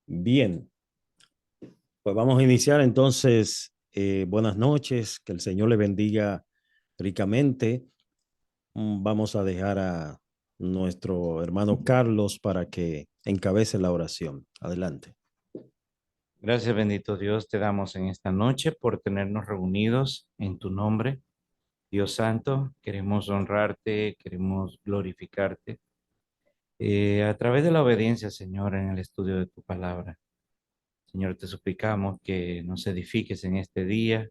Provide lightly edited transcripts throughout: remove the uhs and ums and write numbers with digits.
Bien, pues vamos a iniciar entonces. Buenas noches, que el Señor le bendiga ricamente. Vamos a dejar a nuestro hermano Carlos para que encabece la oración. Adelante. Gracias, bendito Dios, te damos en esta noche por tenernos reunidos en tu nombre. Dios Santo, queremos honrarte, queremos glorificarte a través de la obediencia, Señor, en el estudio de tu palabra. Señor, te suplicamos que nos edifiques en este día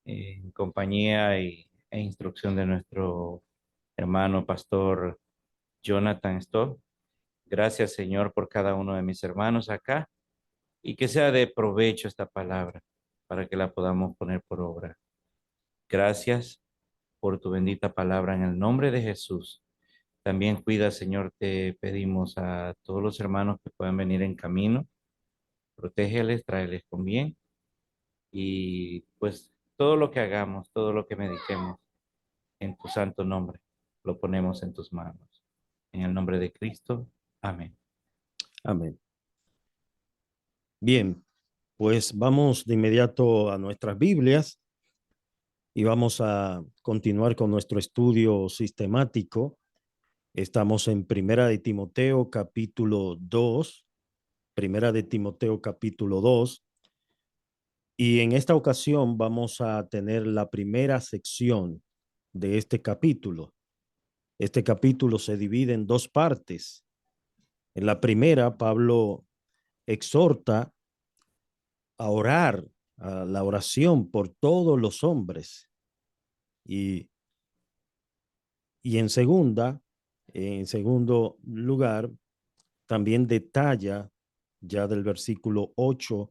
en compañía e instrucción de nuestro hermano pastor Jonathan Stoll. Gracias, Señor, por cada uno de mis hermanos acá y que sea de provecho esta palabra para que la podamos poner por obra. Gracias por tu bendita palabra en el nombre de Jesús. También cuida, Señor, te pedimos a todos los hermanos que puedan venir en camino, protégeles, tráeles con bien y pues todo lo que hagamos, todo lo que meditemos en tu santo nombre, lo ponemos en tus manos. En el nombre de Cristo, amén. Amén. Bien, pues vamos de inmediato a nuestras Biblias y vamos a continuar con nuestro estudio sistemático. Estamos en Primera de Timoteo, capítulo 2. Primera de Timoteo, capítulo 2. Y en esta ocasión vamos a tener la primera sección de este capítulo. Este capítulo se divide en dos partes. En la primera, Pablo exhorta a orar, a la oración por todos los hombres. Y, y en segundo lugar, también detalla, ya del versículo 8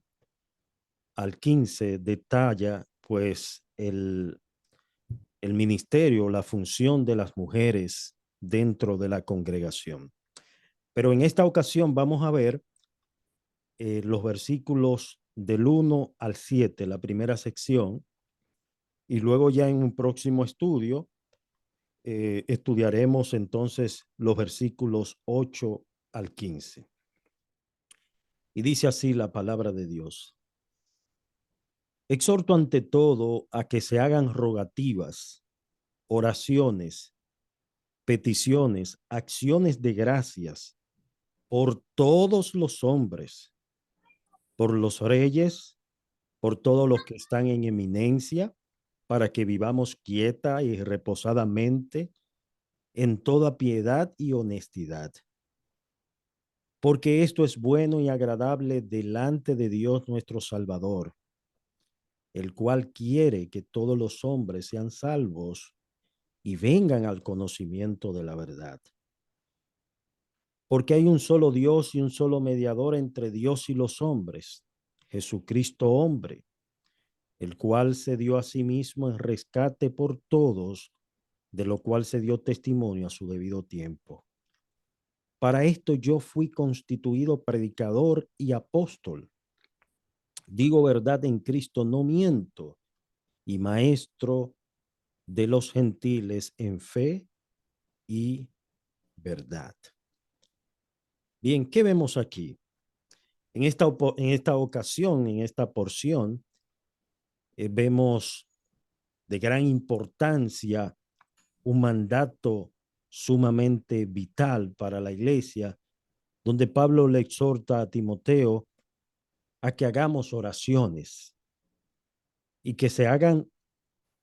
al 15, detalla pues el ministerio, la función de las mujeres dentro de la congregación. Pero en esta ocasión vamos a ver los versículos del 1 al 7, la primera sección, y luego ya en un próximo estudio estudiaremos entonces los versículos 8 al 15. Y dice así la palabra de Dios. Exhorto ante todo a que se hagan rogativas, oraciones, peticiones, acciones de gracias por todos los hombres, por los reyes, por todos los que están en eminencia, para que vivamos quieta y reposadamente en toda piedad y honestidad. Porque esto es bueno y agradable delante de Dios nuestro Salvador, el cual quiere que todos los hombres sean salvos y vengan al conocimiento de la verdad. Porque hay un solo Dios y un solo mediador entre Dios y los hombres, Jesucristo hombre, el cual se dio a sí mismo en rescate por todos, de lo cual se dio testimonio a su debido tiempo. Para esto yo fui constituido predicador y apóstol. Digo verdad en Cristo, no miento, y maestro de los gentiles en fe y verdad. Bien, ¿qué vemos aquí? En esta ocasión, en esta porción, vemos de gran importancia un mandato sumamente vital para la iglesia, donde Pablo le exhorta a Timoteo a que hagamos oraciones y que se hagan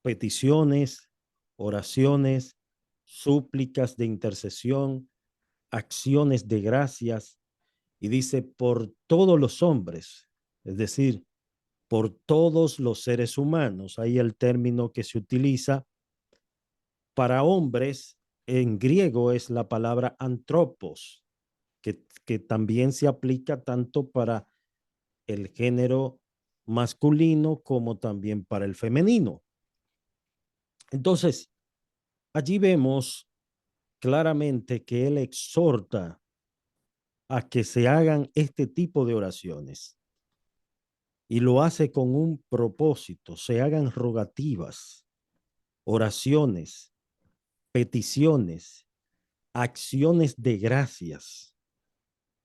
peticiones, oraciones, súplicas de intercesión, acciones de gracias, y dice por todos los hombres, es decir, por todos los seres humanos. Ahí el término que se utiliza para hombres en griego es la palabra antropos, que también se aplica tanto para el género masculino como también para el femenino. Entonces, allí vemos claramente que él exhorta a que se hagan este tipo de oraciones y lo hace con un propósito, se hagan rogativas, oraciones, peticiones, acciones de gracias.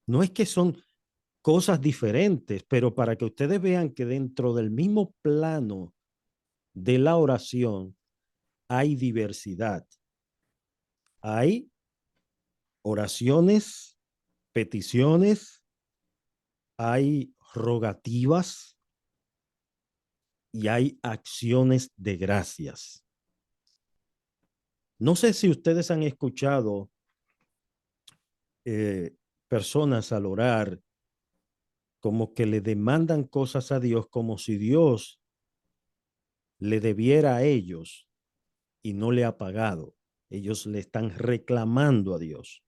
No es que son cosas diferentes, pero para que ustedes vean que dentro del mismo plano de la oración hay diversidad. Hay oraciones, peticiones, hay rogativas y hay acciones de gracias. No sé si ustedes han escuchado personas al orar como que le demandan cosas a Dios como si Dios le debiera a ellos y no le ha pagado. Ellos le están reclamando a Dios.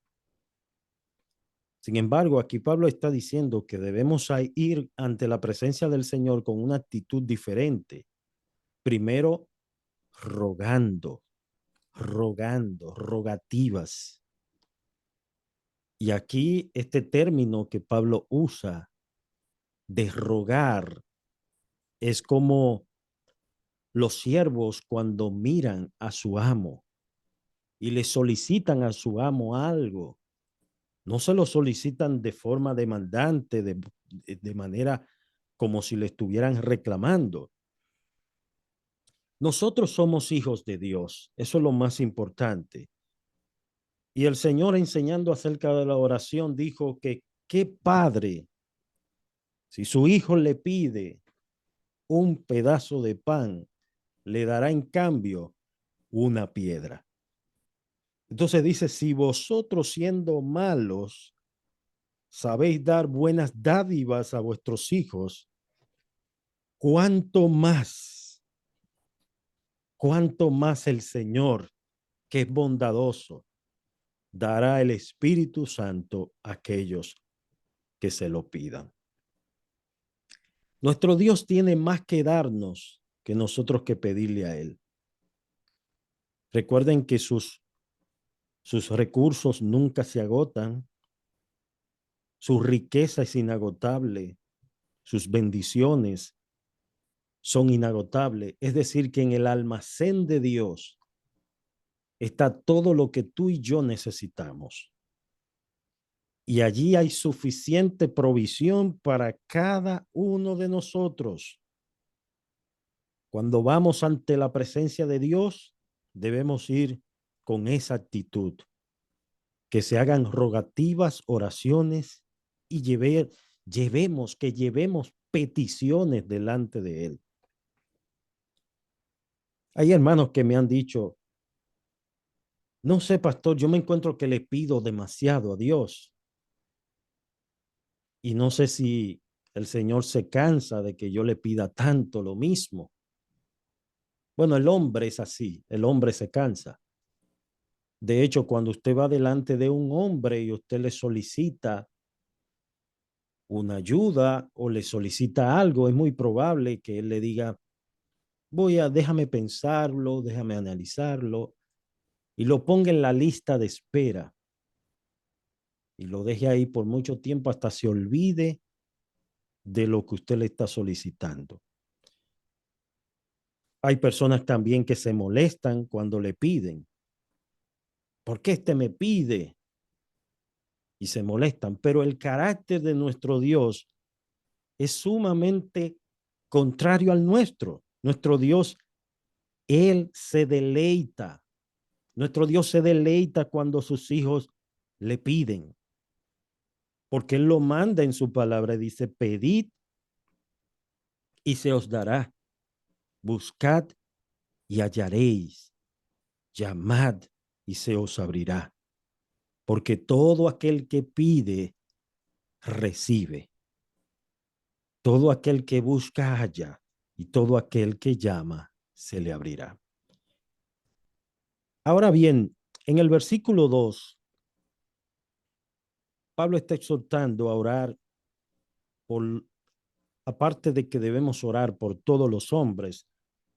Sin embargo, aquí Pablo está diciendo que debemos ir ante la presencia del Señor con una actitud diferente. Primero, rogando, rogativas. Y aquí este término que Pablo usa de rogar es como los siervos cuando miran a su amo y le solicitan a su amo algo. No se lo solicitan de forma demandante, de manera como si le estuvieran reclamando. Nosotros somos hijos de Dios. Eso es lo más importante. Y el Señor, enseñando acerca de la oración, dijo que qué padre, si su hijo le pide un pedazo de pan, le dará en cambio una piedra. Entonces dice, si vosotros siendo malos sabéis dar buenas dádivas a vuestros hijos, cuánto más el Señor, que es bondadoso, dará el Espíritu Santo a aquellos que se lo pidan. Nuestro Dios tiene más que darnos que nosotros que pedirle a Él. Recuerden que sus recursos nunca se agotan, su riqueza es inagotable, sus bendiciones son inagotables. Es decir, que en el almacén de Dios está todo lo que tú y yo necesitamos. Y allí hay suficiente provisión para cada uno de nosotros. Cuando vamos ante la presencia de Dios, debemos ir con esa actitud, que se hagan rogativas, oraciones y llevemos peticiones delante de Él. Hay hermanos que me han dicho, no sé, pastor, yo me encuentro que le pido demasiado a Dios. Y no sé si el Señor se cansa de que yo le pida tanto lo mismo. Bueno, el hombre es así, el hombre se cansa. De hecho, cuando usted va delante de un hombre y usted le solicita una ayuda o le solicita algo, es muy probable que él le diga, déjame pensarlo, déjame analizarlo, y lo ponga en la lista de espera y lo deje ahí por mucho tiempo hasta se olvide de lo que usted le está solicitando. Hay personas también que se molestan cuando le piden. ¿Por qué este me pide? Y se molestan. Pero el carácter de nuestro Dios es sumamente contrario al nuestro. Nuestro Dios, Él se deleita. Nuestro Dios se deleita cuando sus hijos le piden. Porque Él lo manda en su palabra. Dice, pedid y se os dará. Buscad y hallaréis. Llamad y se os abrirá. Porque todo aquel que pide, recibe. Todo aquel que busca, halla. Y todo aquel que llama, se le abrirá. Ahora bien, en el versículo 2, Pablo está exhortando a orar por, aparte de que debemos orar por todos los hombres,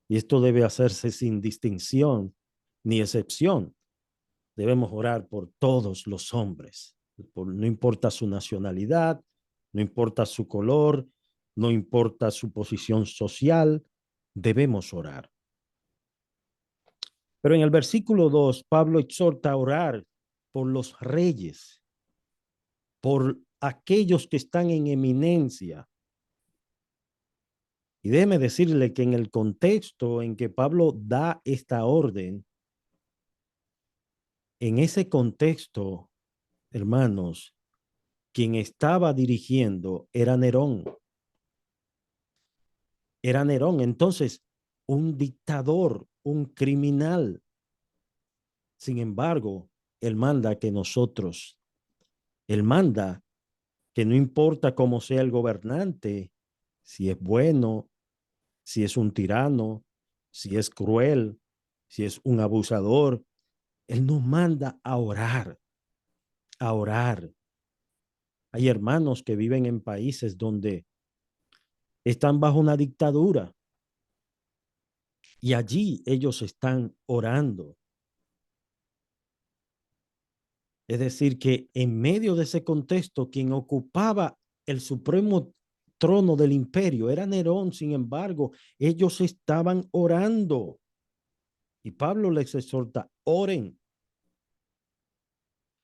y esto debe hacerse sin distinción ni excepción. Debemos orar por todos los hombres, no importa su nacionalidad, no importa su color, no importa su posición social, debemos orar. Pero en el versículo 2, Pablo exhorta a orar por los reyes, por aquellos que están en eminencia. Y déjeme decirle que en el contexto en que Pablo da esta orden, en ese contexto, hermanos, quien estaba dirigiendo era Nerón. Era Nerón, entonces, un dictador, un criminal. Sin embargo, él manda que nosotros, él manda que no importa cómo sea el gobernante, si es bueno, si es un tirano, si es cruel, si es un abusador, él nos manda a orar, a orar. Hay hermanos que viven en países donde están bajo una dictadura y allí ellos están orando. Es decir, que en medio de ese contexto, quien ocupaba el supremo trono del imperio era Nerón. Sin embargo, ellos estaban orando. Y Pablo les exhorta, oren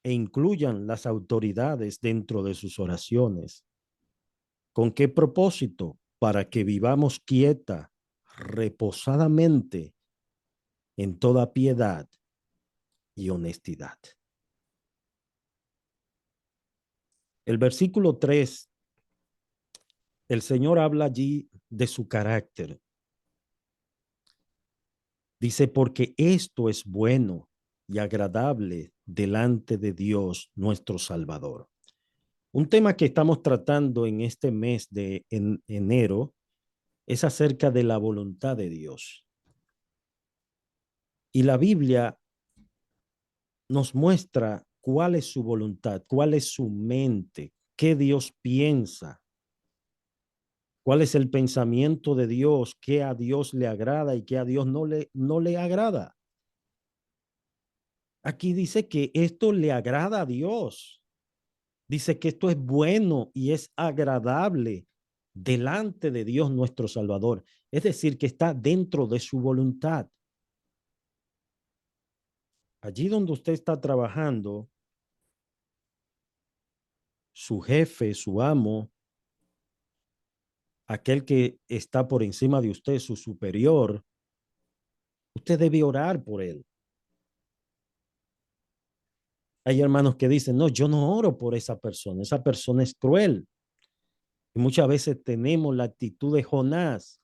e incluyan las autoridades dentro de sus oraciones. ¿Con qué propósito? Para que vivamos quieta, reposadamente, en toda piedad y honestidad. El versículo 3, el Señor habla allí de su carácter. Dice, porque esto es bueno y agradable delante de Dios nuestro Salvador. Un tema que estamos tratando en este mes de enero es acerca de la voluntad de Dios. Y la Biblia nos muestra cuál es su voluntad, cuál es su mente, qué Dios piensa, cuál es el pensamiento de Dios, qué a Dios le agrada y qué a Dios no le agrada. Aquí dice que esto le agrada a Dios. Dice que esto es bueno y es agradable delante de Dios nuestro Salvador. Es decir, que está dentro de su voluntad. Allí donde usted está trabajando, su jefe, su amo, aquel que está por encima de usted, su superior, usted debe orar por él. Hay hermanos que dicen, no, yo no oro por esa persona es cruel. Y muchas veces tenemos la actitud de Jonás,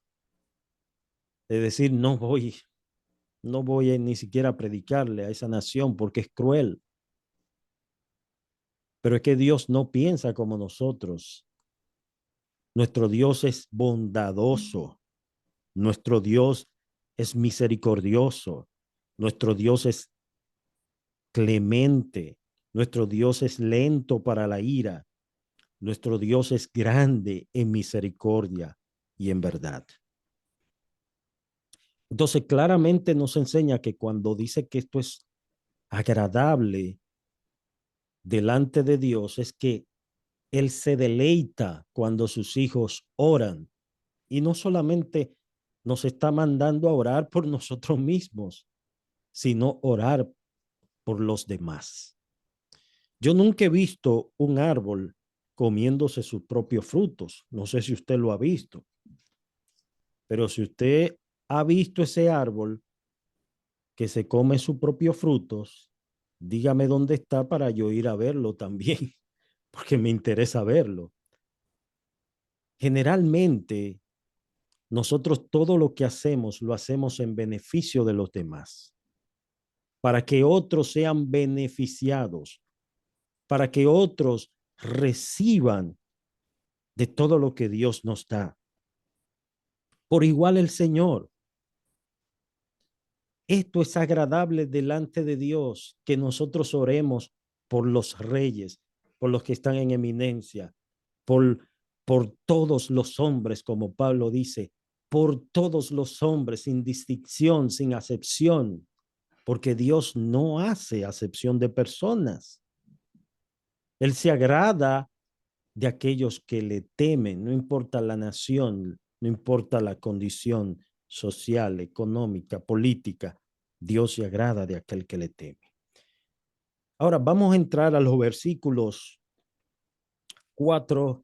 de decir, no voy a ni siquiera a predicarle a esa nación porque es cruel. Pero es que Dios no piensa como nosotros. Nuestro Dios es bondadoso. Nuestro Dios es misericordioso. Nuestro Dios es clemente. Nuestro Dios es lento para la ira. Nuestro Dios es grande en misericordia y en verdad. Entonces, claramente nos enseña que cuando dice que esto es agradable delante de Dios, es que Él se deleita cuando sus hijos oran. Y no solamente nos está mandando a orar por nosotros mismos, sino orar por los demás. Yo nunca he visto un árbol comiéndose sus propios frutos. No sé si usted lo ha visto, pero si usted ha visto ese árbol que se come sus propios frutos, dígame dónde está para yo ir a verlo también, porque me interesa verlo. Generalmente, nosotros todo lo que hacemos lo hacemos en beneficio de los demás, para que otros sean beneficiados, para que otros reciban de todo lo que Dios nos da. Por igual el Señor. Esto es agradable delante de Dios, que nosotros oremos por los reyes, por los que están en eminencia, por, por todos los hombres, como Pablo dice, por todos los hombres, sin distinción, sin acepción, porque Dios no hace acepción de personas. Él se agrada de aquellos que le temen, no importa la nación, no importa la condición social, económica, política, Dios se agrada de aquel que le teme. Ahora vamos a entrar a los versículos 4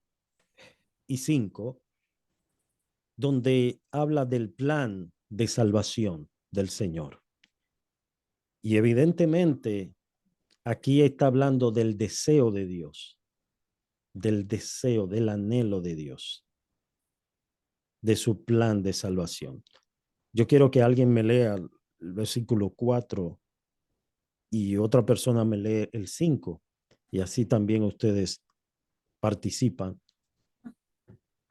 y 5, donde habla del plan de salvación del Señor. Y evidentemente aquí está hablando del deseo de Dios, del deseo, del anhelo de Dios, de su plan de salvación. Yo quiero que alguien me lea el versículo 4 y otra persona me lee el 5 y así también ustedes participan.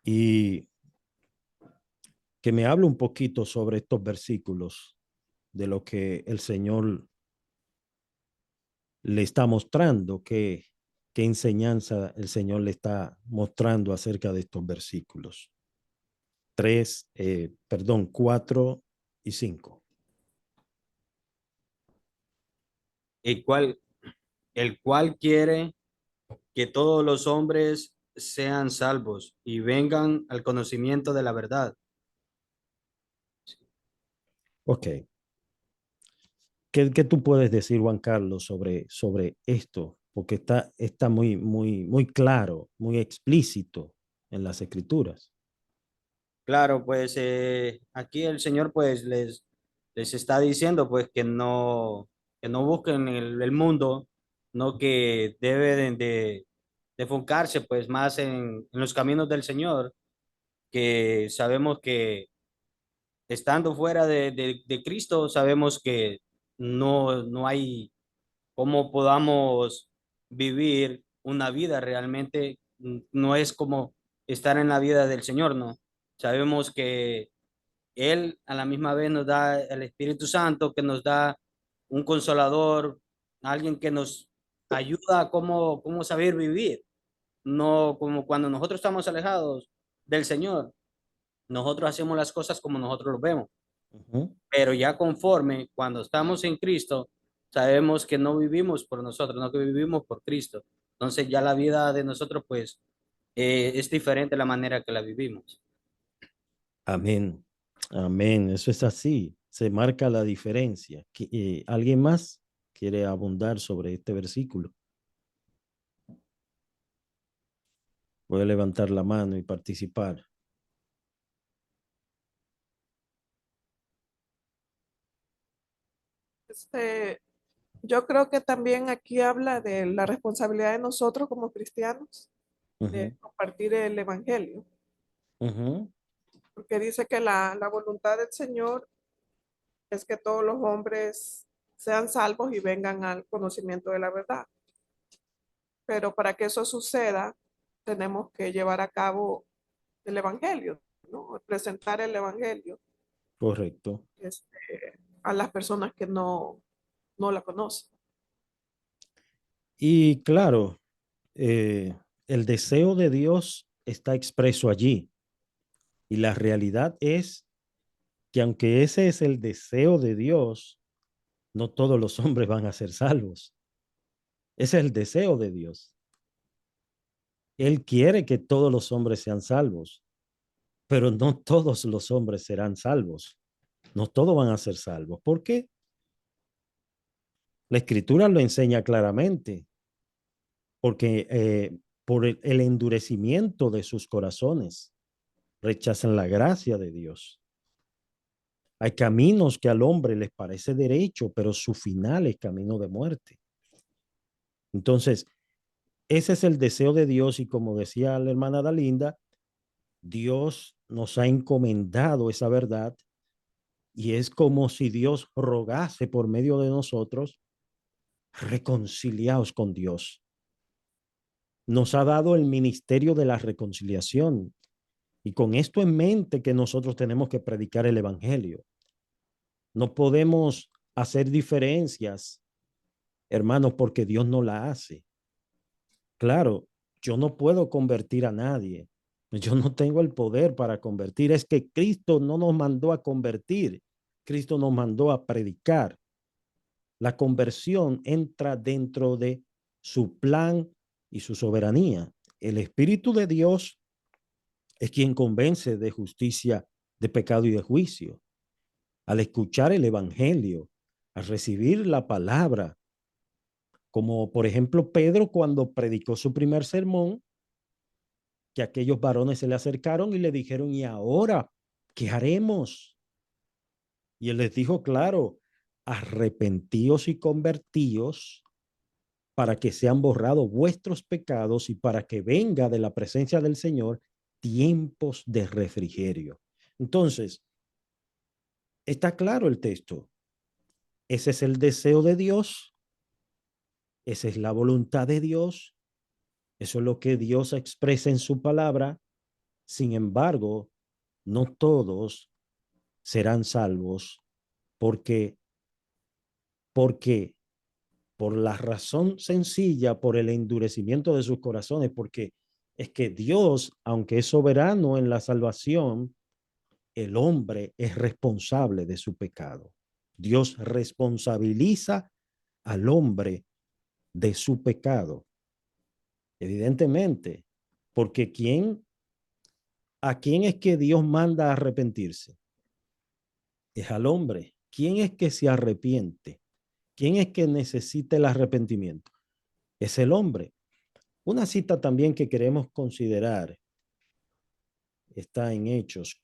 Y que me hable un poquito sobre estos versículos, de lo que el Señor le está mostrando, qué enseñanza el Señor le está mostrando acerca de estos versículos. 4 y 5. el cual, el cual quiere que todos los hombres sean salvos y vengan al conocimiento de la verdad. Ok. ¿Qué tú puedes decir, Juan Carlos, sobre esto? Porque está muy claro, muy explícito en las Escrituras. Claro, pues aquí el Señor pues les está diciendo pues que no busquen el mundo, no que deben de enfocarse pues más en los caminos del Señor, que sabemos que estando fuera de Cristo, sabemos que no hay cómo podamos vivir una vida realmente, no es como estar en la vida del Señor, ¿no? Sabemos que Él a la misma vez nos da el Espíritu Santo, que nos da un consolador, alguien que nos ayuda a cómo saber vivir, no como cuando nosotros estamos alejados del Señor, nosotros hacemos las cosas como nosotros lo vemos, Ujú. pero ya conforme, cuando estamos en Cristo, sabemos que no vivimos por nosotros, no que vivimos por Cristo. Entonces ya la vida de nosotros pues es diferente la manera que la vivimos. Amén. Amén. Eso es así. Se marca la diferencia. ¿Alguien más quiere abundar sobre este versículo? Voy a levantar la mano y participar. Este, yo creo que también aquí habla de la responsabilidad de nosotros como cristianos de Ujú, compartir el evangelio, ujú. porque dice que la voluntad del Señor es que todos los hombres sean salvos y vengan al conocimiento de la verdad. Pero para que eso suceda, tenemos que llevar a cabo el evangelio, ¿no? Presentar el evangelio Correcto. a las personas que no la conocen. Y claro, el deseo de Dios está expreso allí. Y la realidad es que aunque ese es el deseo de Dios, no todos los hombres van a ser salvos. Ese es el deseo de Dios. Él quiere que todos los hombres sean salvos, pero no todos los hombres serán salvos. No todos van a ser salvos. ¿Por qué? La escritura lo enseña claramente, porque por el endurecimiento de sus corazones rechazan la gracia de Dios. Hay caminos que al hombre les parece derecho, pero su final es camino de muerte. Entonces, ese es el deseo de Dios y como decía la hermana Dalinda, Dios nos ha encomendado esa verdad y es como si Dios rogase por medio de nosotros, reconciliaos con Dios. Nos ha dado el ministerio de la reconciliación y con esto en mente que nosotros tenemos que predicar el evangelio. No podemos hacer diferencias, hermanos, porque Dios no la hace. Claro, yo no puedo convertir a nadie. Yo no tengo el poder para convertir. Es que Cristo no nos mandó a convertir. Cristo nos mandó a predicar. La conversión entra dentro de su plan y su soberanía. El Espíritu de Dios es quien convence de justicia, de pecado y de juicio. Al escuchar el Evangelio, al recibir la palabra, como por ejemplo Pedro cuando predicó su primer sermón, que aquellos varones se le acercaron y le dijeron, ¿y ahora qué haremos? Y él les dijo, claro, arrepentíos y convertíos para que sean borrados vuestros pecados y para que venga de la presencia del Señor tiempos de refrigerio. Entonces, está claro el texto. Ese es el deseo de Dios. Esa es la voluntad de Dios. Eso es lo que Dios expresa en su palabra. Sin embargo, no todos serán salvos porque por la razón sencilla, por el endurecimiento de sus corazones, porque es que Dios, aunque es soberano en la salvación, el hombre es responsable de su pecado. Dios responsabiliza al hombre de su pecado, evidentemente, porque ¿a quién es que Dios manda a arrepentirse? Es al hombre. ¿Quién es que se arrepiente? ¿Quién es que necesita el arrepentimiento? Es el hombre. Una cita también que queremos considerar está en Hechos,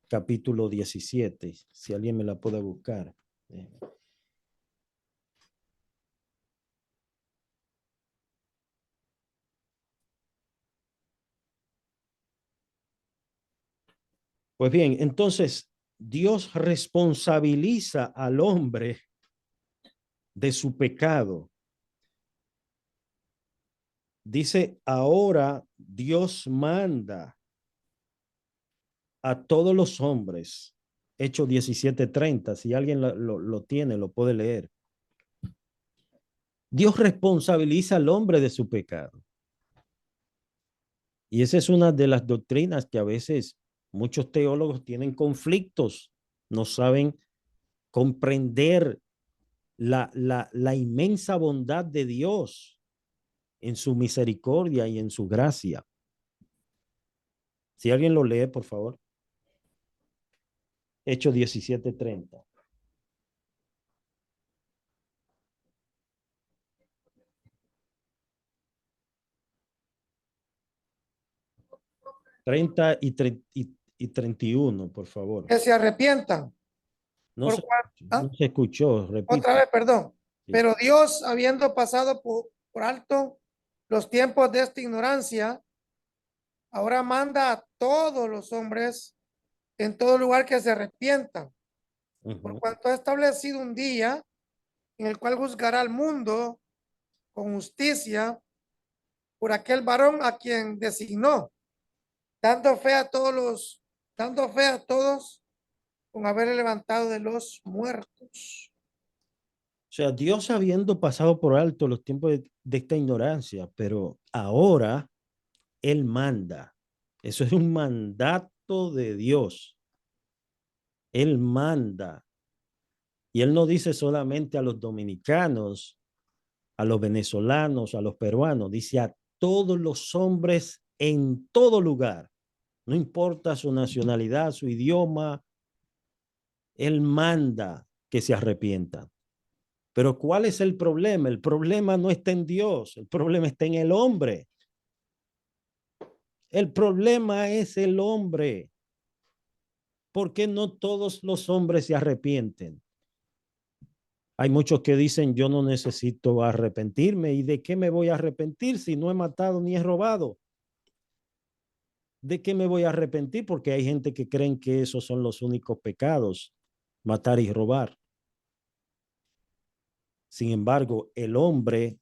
capítulo 17, si alguien me la puede buscar. Pues bien, entonces Dios responsabiliza al hombre de su pecado. Dice, ahora Dios manda a todos los hombres. Hechos 17:30, si alguien lo tiene, lo puede leer. Dios responsabiliza al hombre de su pecado. Y esa es una de las doctrinas que a veces muchos teólogos tienen conflictos, no saben comprender la inmensa bondad de Dios en su misericordia y en su gracia. Si alguien lo lee, por favor. Hechos 17:30. Y 31, por favor. Que se arrepientan. No Por se, cual- ¿ah? no se escuchó, repito. Otra vez, perdón. Sí. Pero Dios, habiendo pasado por alto los tiempos de esta ignorancia, ahora manda a todos los hombres en todo lugar que se arrepientan, por cuanto ha establecido un día en el cual juzgará al mundo con justicia por aquel varón a quien designó, dando fe a todos con haber levantado de los muertos. O sea, Dios habiendo pasado por alto los tiempos de esta ignorancia, pero ahora Él manda. Eso es un mandato de Dios. Él manda. Y Él no dice solamente a los dominicanos, a los venezolanos, a los peruanos, dice a todos los hombres en todo lugar. No importa su nacionalidad, su idioma, Él manda que se arrepientan. Pero ¿cuál es el problema? El problema no está en Dios, el problema está en el hombre. El problema es el hombre. ¿Por qué no todos los hombres se arrepienten? Hay muchos que dicen, yo no necesito arrepentirme. ¿Y de qué me voy a arrepentir si no he matado ni he robado? ¿De qué me voy a arrepentir? Porque hay gente que creen que esos son los únicos pecados, matar y robar. Sin embargo, el hombre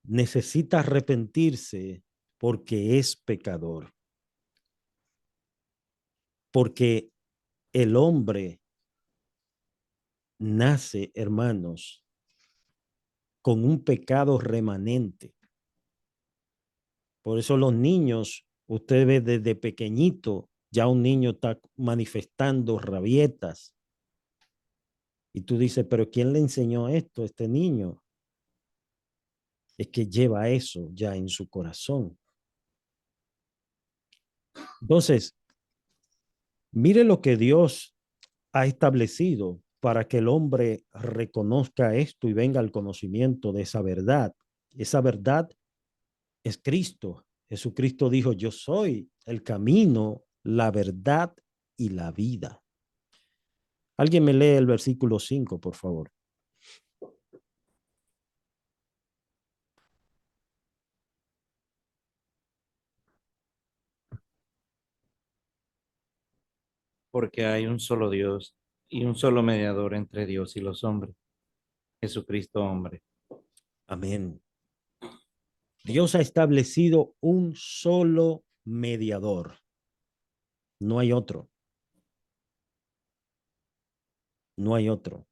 necesita arrepentirse porque es pecador. Porque el hombre nace, hermanos, con un pecado remanente. Por eso los niños, usted ve desde pequeñito, ya un niño está manifestando rabietas. Y tú dices, pero ¿quién le enseñó esto a este niño? Es que lleva eso ya en su corazón. Entonces, mire lo que Dios ha establecido para que el hombre reconozca esto y venga al conocimiento de esa verdad. Esa verdad es Cristo. Jesucristo dijo, yo soy el camino, la verdad y la vida. Alguien me lee el versículo 5, por favor. Porque hay un solo Dios y un solo mediador entre Dios y los hombres, Jesucristo hombre. Amén. Dios ha establecido un solo mediador. No hay otro. No hay otro.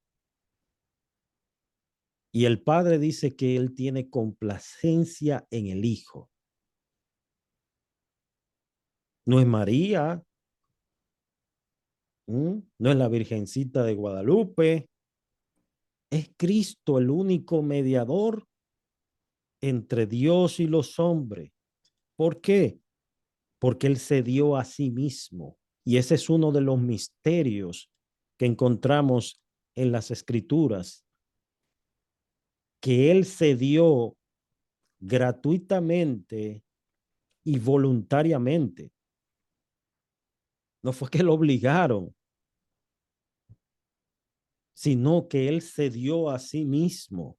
Y el Padre dice que Él tiene complacencia en el Hijo. No es María, no es la Virgencita de Guadalupe, es Cristo el único mediador entre Dios y los hombres. ¿Por qué? Porque Él se dio a sí mismo. Y ese es uno de los misterios que encontramos en las Escrituras, que Él se dio gratuitamente y voluntariamente. No fue que lo obligaron, sino que Él se dio a sí mismo.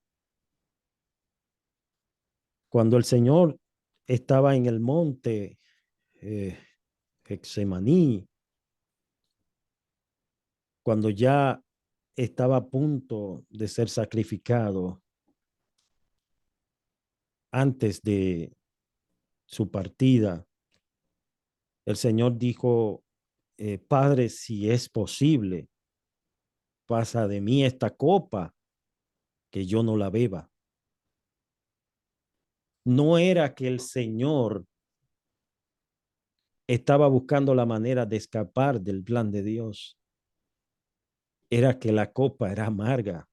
Cuando el Señor estaba en el monte Getsemaní, cuando ya estaba a punto de ser sacrificado, antes de su partida, el Señor dijo, Padre, si es posible, pasa de mí esta copa, que yo no la beba. No era que el Señor estaba buscando la manera de escapar del plan de Dios. Era que la copa era amarga.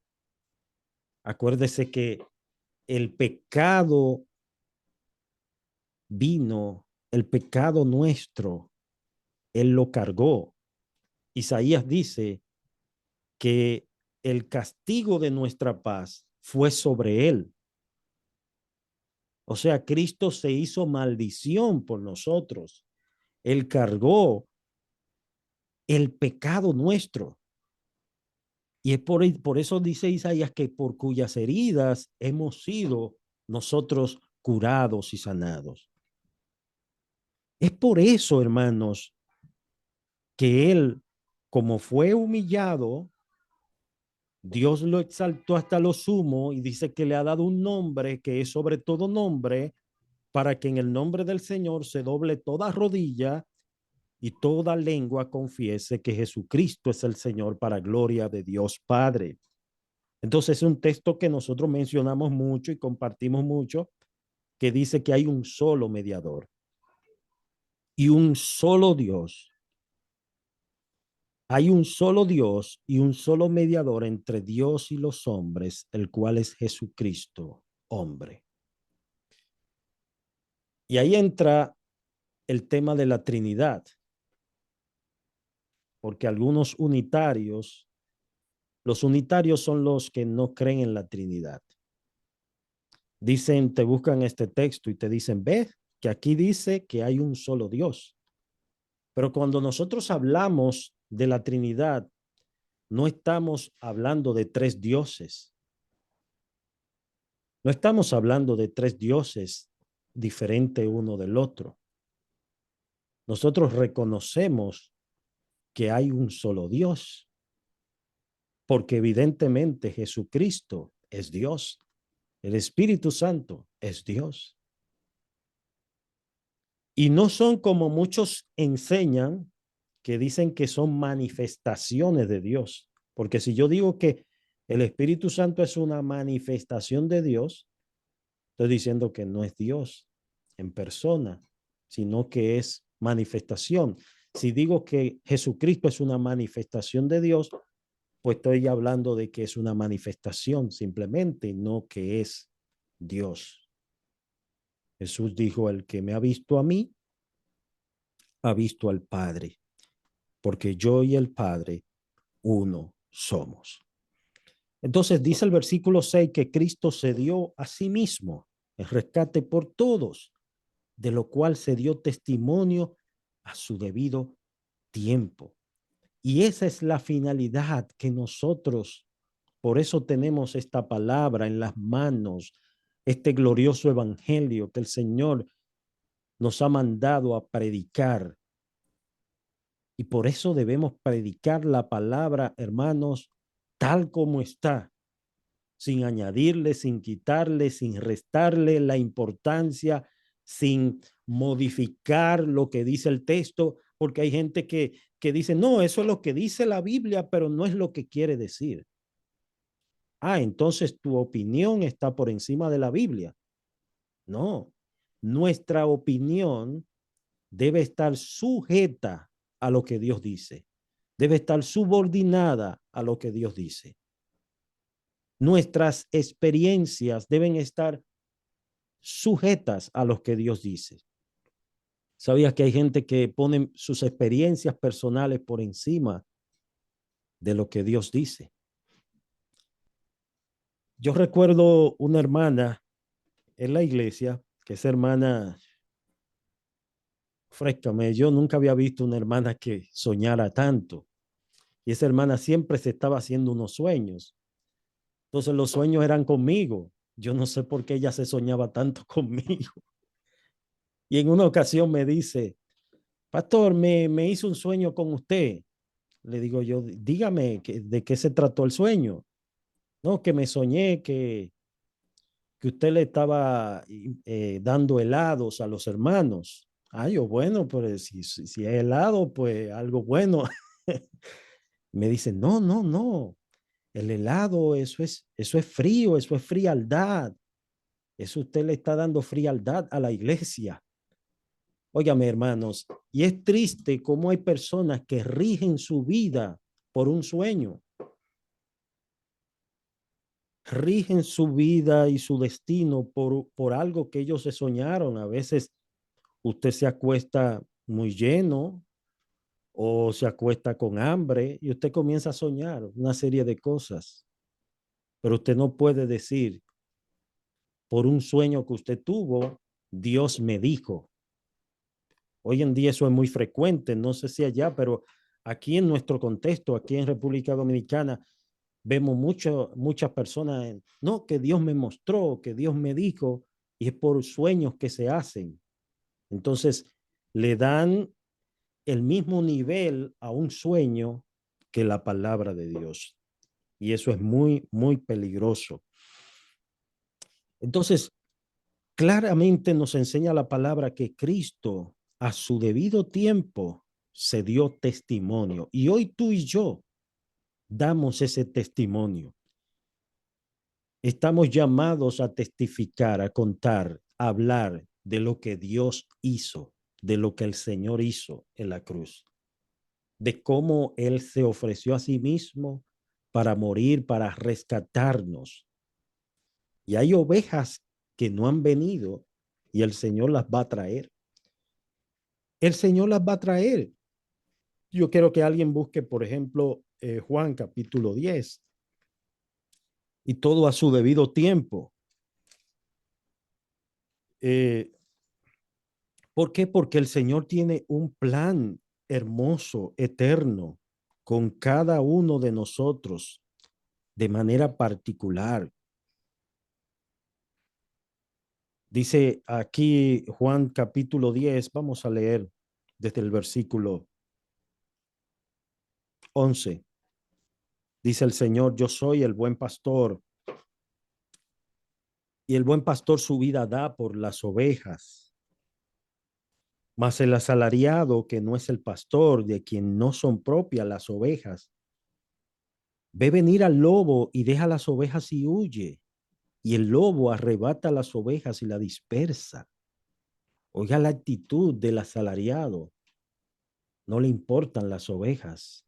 Acuérdese que el pecado vino, el pecado nuestro, Él lo cargó. Isaías dice que el castigo de nuestra paz fue sobre Él. O sea, Cristo se hizo maldición por nosotros. Él cargó el pecado nuestro. Y es por eso dice Isaías que por cuyas heridas hemos sido nosotros curados y sanados. Es por eso, hermanos, que Él, como fue humillado, Dios lo exaltó hasta lo sumo y dice que le ha dado un nombre que es sobre todo nombre, para que en el nombre del Señor se doble toda rodilla y toda lengua confiese que Jesucristo es el Señor, para gloria de Dios Padre. Entonces es un texto que nosotros mencionamos mucho y compartimos mucho, que dice que hay un solo mediador y un solo Dios. Hay un solo Dios y un solo mediador entre Dios y los hombres, el cual es Jesucristo, hombre. Y ahí entra el tema de la Trinidad, porque algunos unitarios, los unitarios son los que no creen en la Trinidad. Dicen, te buscan este texto y te dicen, ve que aquí dice que hay un solo Dios. Pero cuando nosotros hablamos de la Trinidad, no estamos hablando de tres dioses. No estamos hablando de tres dioses diferentes uno del otro. Nosotros reconocemos que hay un solo Dios, porque evidentemente Jesucristo es Dios. El Espíritu Santo es Dios. Y no son como muchos enseñan, que dicen que son manifestaciones de Dios. Porque si yo digo que el Espíritu Santo es una manifestación de Dios, estoy diciendo que no es Dios en persona, sino que es manifestación. Si digo que Jesucristo es una manifestación de Dios, pues estoy hablando de que es una manifestación simplemente, no que es Dios. Jesús dijo, el que me ha visto a mí, ha visto al Padre, porque yo y el Padre uno somos. Entonces dice el versículo 6 que Cristo se dio a sí mismo el rescate por todos. de lo cual se dio testimonio a su debido tiempo. Y esa es la finalidad que nosotros, por eso tenemos esta palabra en las manos, este glorioso evangelio que el Señor nos ha mandado a predicar. Y por eso debemos predicar la palabra, hermanos, tal como está, sin añadirle, sin quitarle, sin restarle la importancia, sin modificar lo que dice el texto, porque hay gente que dice, no, eso es lo que dice la Biblia, pero no es lo que quiere decir. Ah, entonces tu opinión está por encima de la Biblia. No, nuestra opinión debe estar sujeta a lo que Dios dice. Debe estar subordinada a lo que Dios dice. Nuestras experiencias deben estar sujetas a lo que Dios dice. ¿Sabías que hay gente que pone sus experiencias personales por encima de lo que Dios dice? Yo recuerdo una hermana en la iglesia, que esa hermana, frescamente, yo nunca había visto una hermana que soñara tanto. Y esa hermana siempre se estaba haciendo unos sueños. Entonces los sueños eran conmigo. Yo no sé por qué ella se soñaba tanto conmigo. Y en una ocasión me dice, pastor, me hizo un sueño con usted. Le digo yo, dígame de qué se trató el sueño. No, que me soñé que usted le estaba dando helados a los hermanos. Ah, yo, bueno, pues si es helado, pues algo bueno. Me dice, no, no, no. El helado, eso es frío, eso es frialdad. Eso usted le está dando frialdad a la iglesia. Óigame, hermanos, y es triste cómo hay personas que rigen su vida por un sueño. Rigen su vida y su destino por algo que ellos se soñaron. A veces usted se acuesta muy lleno o se acuesta con hambre y usted comienza a soñar una serie de cosas. Pero usted no puede decir, por un sueño que usted tuvo, Dios me dijo. Hoy en día eso es muy frecuente, no sé si allá, pero aquí en nuestro contexto, aquí en República Dominicana, vemos muchas personas, no, que Dios me mostró, que Dios me dijo, y es por sueños que se hacen. Entonces, le dan el mismo nivel a un sueño que la palabra de Dios. Y eso es muy, muy peligroso. Entonces, claramente nos enseña la palabra que Cristo a su debido tiempo se dio testimonio. Y hoy tú y yo damos ese testimonio. Estamos llamados a testificar, a contar, a hablar de lo que Dios hizo, de lo que el Señor hizo en la cruz, de cómo Él se ofreció a sí mismo para morir, para rescatarnos. Y hay ovejas que no han venido y el Señor las va a traer. El Señor las va a traer. Yo quiero que alguien busque, por ejemplo, Juan capítulo 10 y todo a su debido tiempo. ¿Por qué? Porque el Señor tiene un plan hermoso, eterno, con cada uno de nosotros de manera particular. Dice aquí Juan capítulo 10, vamos a leer desde el versículo 11. Dice el Señor, yo soy el buen pastor y el buen pastor su vida da por las ovejas. Mas el asalariado, que no es el pastor, de quien no son propias las ovejas, ve venir al lobo y deja las ovejas y huye. Y el lobo arrebata las ovejas y la dispersa. Oiga la actitud del asalariado. No le importan las ovejas.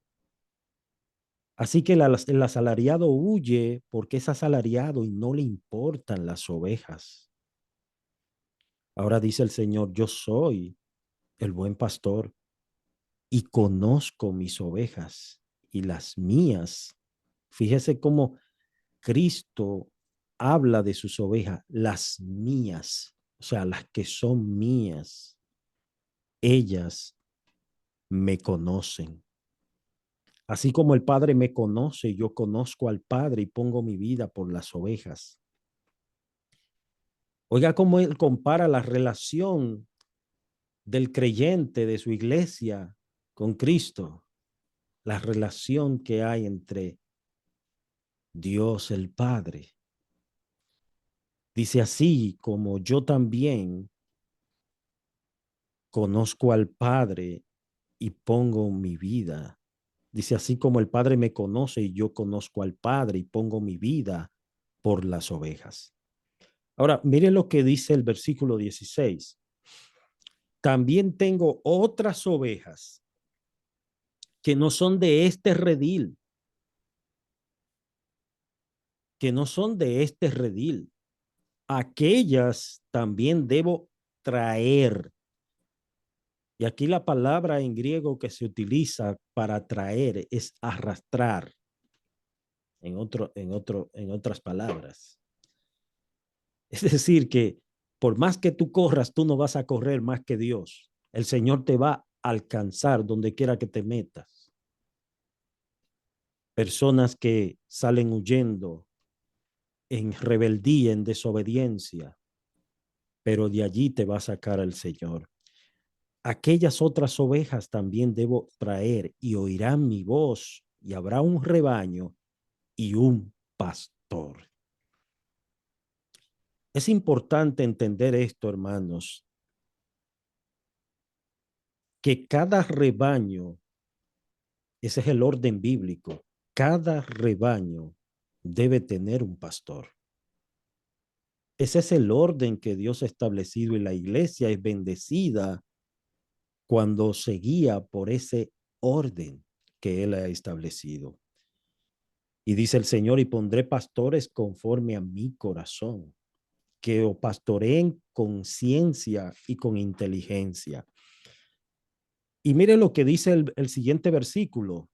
Así que el asalariado huye porque es asalariado y no le importan las ovejas. Ahora dice el Señor, yo soy el buen pastor y conozco mis ovejas y las mías. Fíjese cómo Cristo habla de sus ovejas, las mías. O sea, las que son mías, ellas me conocen. Así como el Padre me conoce, yo conozco al Padre y pongo mi vida por las ovejas. Oiga cómo él compara la relación del creyente, de su iglesia, con Cristo. La relación que hay entre Dios el Padre. Dice así como yo también conozco al Padre y pongo mi vida. Dice así como el Padre me conoce y yo conozco al Padre y pongo mi vida por las ovejas. Ahora, mire lo que dice el versículo 16. También tengo otras ovejas que no son de este redil, que no son de este redil. Aquellas también debo traer. Y aquí la palabra en griego que se utiliza para traer es arrastrar, en otras palabras. Es decir, que por más que tú corras, tú no vas a correr más que Dios. El Señor te va a alcanzar donde quiera que te metas. Personas que salen huyendo en rebeldía, en desobediencia, pero de allí te va a sacar el Señor. Aquellas otras ovejas también debo traer y oirán mi voz y habrá un rebaño y un pastor. Es importante entender esto, hermanos, que cada rebaño, ese es el orden bíblico, cada rebaño debe tener un pastor. Ese es el orden que Dios ha establecido y la iglesia es bendecida cuando se guía por ese orden que Él ha establecido. Y dice el Señor, y pondré pastores conforme a mi corazón, que o pastoreen con ciencia y con inteligencia. Y mire lo que dice el siguiente versículo.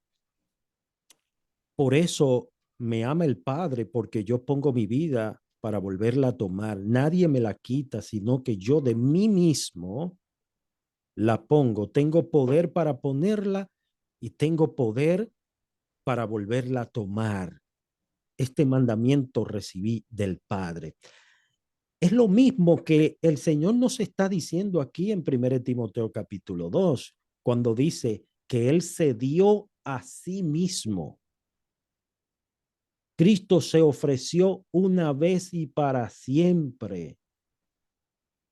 Por eso me ama el Padre, porque yo pongo mi vida para volverla a tomar. Nadie me la quita, sino que yo de mí mismo la pongo. Tengo poder para ponerla y tengo poder para volverla a tomar. Este mandamiento recibí del Padre. Es lo mismo que el Señor nos está diciendo aquí en 1 Timoteo capítulo 2, cuando dice que Él se dio a sí mismo. Cristo se ofreció una vez y para siempre.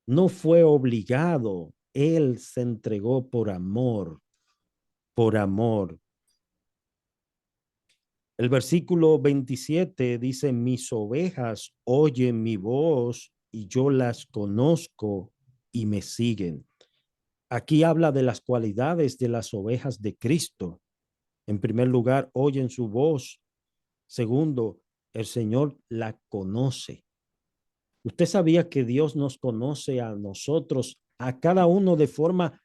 No fue obligado. Él se entregó por amor, por amor. El versículo 27 dice, mis ovejas oyen mi voz y yo las conozco y me siguen. Aquí habla de las cualidades de las ovejas de Cristo. En primer lugar, oyen su voz. Segundo, el Señor la conoce. ¿Usted sabía que Dios nos conoce a nosotros, a cada uno de forma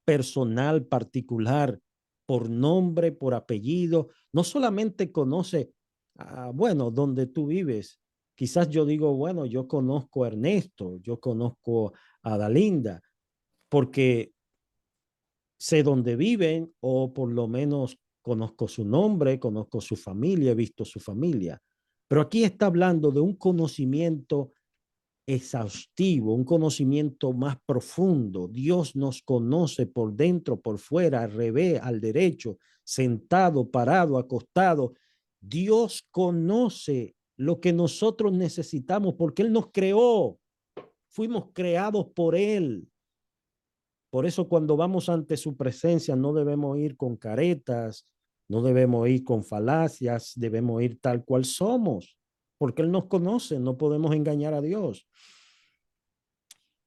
personal, particular, por nombre, por apellido? No solamente conoce, bueno, donde tú vives. Quizás yo digo, bueno, yo conozco a Ernesto, yo conozco a Dalinda, porque sé dónde viven o por lo menos conozco su nombre, conozco su familia, he visto su familia. Pero aquí está hablando de un conocimiento exhaustivo, un conocimiento más profundo. Dios nos conoce por dentro, por fuera, al revés, al derecho, sentado, parado, acostado. Dios conoce lo que nosotros necesitamos porque Él nos creó. Fuimos creados por Él. Por eso cuando vamos ante su presencia no debemos ir con caretas, no debemos ir con falacias, debemos ir tal cual somos, porque Él nos conoce, no podemos engañar a Dios.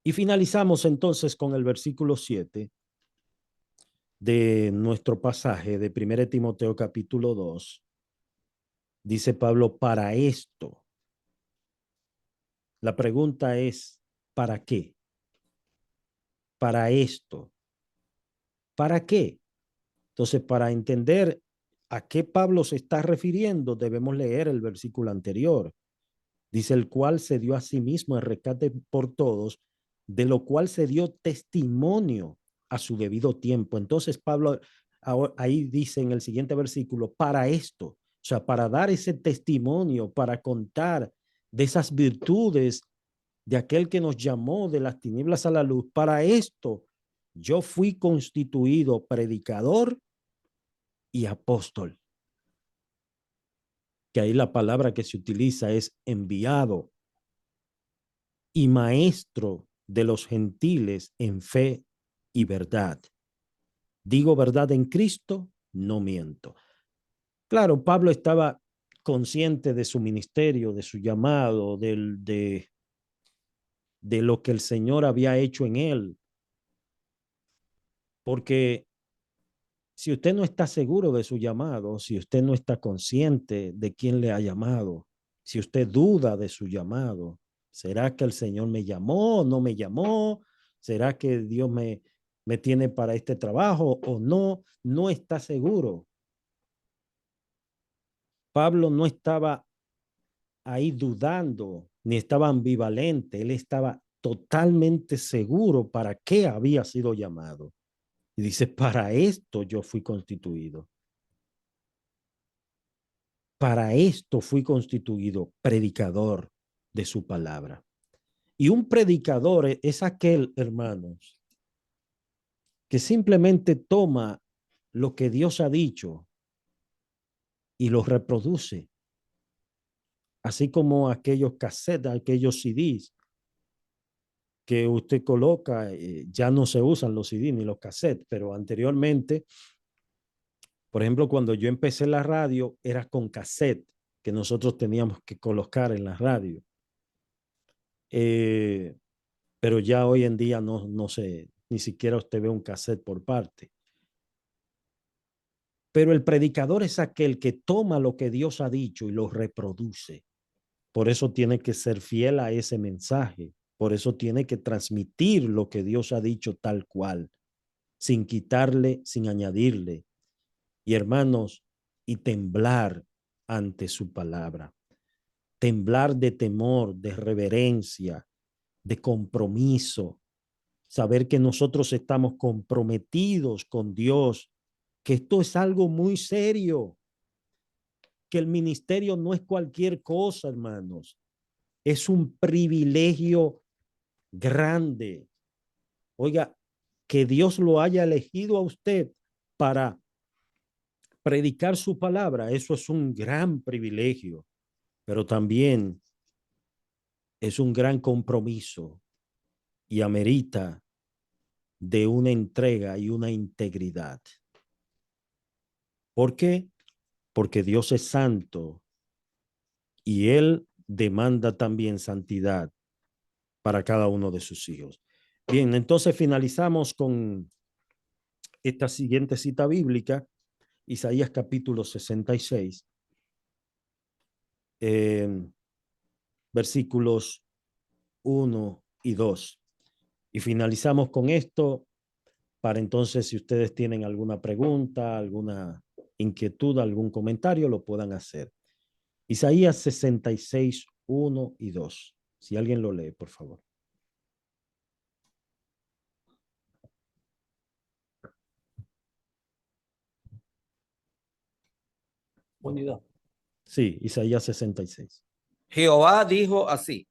Y finalizamos entonces con el versículo 7 de nuestro pasaje de 1 Timoteo capítulo 2. Dice Pablo, para esto. La pregunta es, ¿para qué? Para esto. ¿Para qué? Entonces, para entender a qué Pablo se está refiriendo, debemos leer el versículo anterior. Dice, el cual se dio a sí mismo el rescate por todos, de lo cual se dio testimonio a su debido tiempo. Entonces Pablo ahí dice en el siguiente versículo, para esto, o sea, para dar ese testimonio, para contar de esas virtudes de aquel que nos llamó de las tinieblas a la luz, para esto yo fui constituido predicador y apóstol. Que ahí la palabra que se utiliza es enviado y maestro de los gentiles en fe y verdad. Digo verdad en Cristo, no miento. Claro, Pablo estaba consciente de su ministerio, de su llamado, de lo que el Señor había hecho en él. Porque si usted no está seguro de su llamado, si usted no está consciente de quién le ha llamado, si usted duda de su llamado, ¿será que el Señor me llamó o no me llamó? ¿Será que Dios me tiene para este trabajo o no? No está seguro. Pablo no estaba ahí dudando, ni estaba ambivalente. Él estaba totalmente seguro para qué había sido llamado. Y dice, para esto yo fui constituido. Para esto fui constituido predicador de su palabra. Y un predicador es aquel, hermanos, que simplemente toma lo que Dios ha dicho y lo reproduce. Así como aquellos cassettes, aquellos CDs que usted coloca, ya no se usan los CDs ni los cassettes, pero anteriormente, por ejemplo, cuando yo empecé la radio, era con cassette que nosotros teníamos que colocar en la radio. Pero ya hoy en día no sé, ni siquiera usted ve un cassette por parte. Pero el predicador es aquel que toma lo que Dios ha dicho y lo reproduce. Por eso tiene que ser fiel a ese mensaje. Por eso tiene que transmitir lo que Dios ha dicho tal cual, sin quitarle, sin añadirle. Y hermanos, y temblar ante su palabra. Temblar de temor, de reverencia, de compromiso. Saber que nosotros estamos comprometidos con Dios, que esto es algo muy serio, que el ministerio no es cualquier cosa, hermanos. Es un privilegio grande. Oiga, que Dios lo haya elegido a usted para predicar su palabra, eso es un gran privilegio, pero también es un gran compromiso y amerita de una entrega y una integridad. ¿Por qué? Porque Dios es santo y Él demanda también santidad para cada uno de sus hijos. Bien, entonces finalizamos con esta siguiente cita bíblica, Isaías capítulo 66, versículos 1 y 2. Y finalizamos con esto para entonces, si ustedes tienen alguna pregunta, alguna inquietud, algún comentario, lo puedan hacer. Isaías 66, 1 y 2. Si alguien lo lee, por favor. Unidad. Sí, Isaías 66. Jehová dijo así: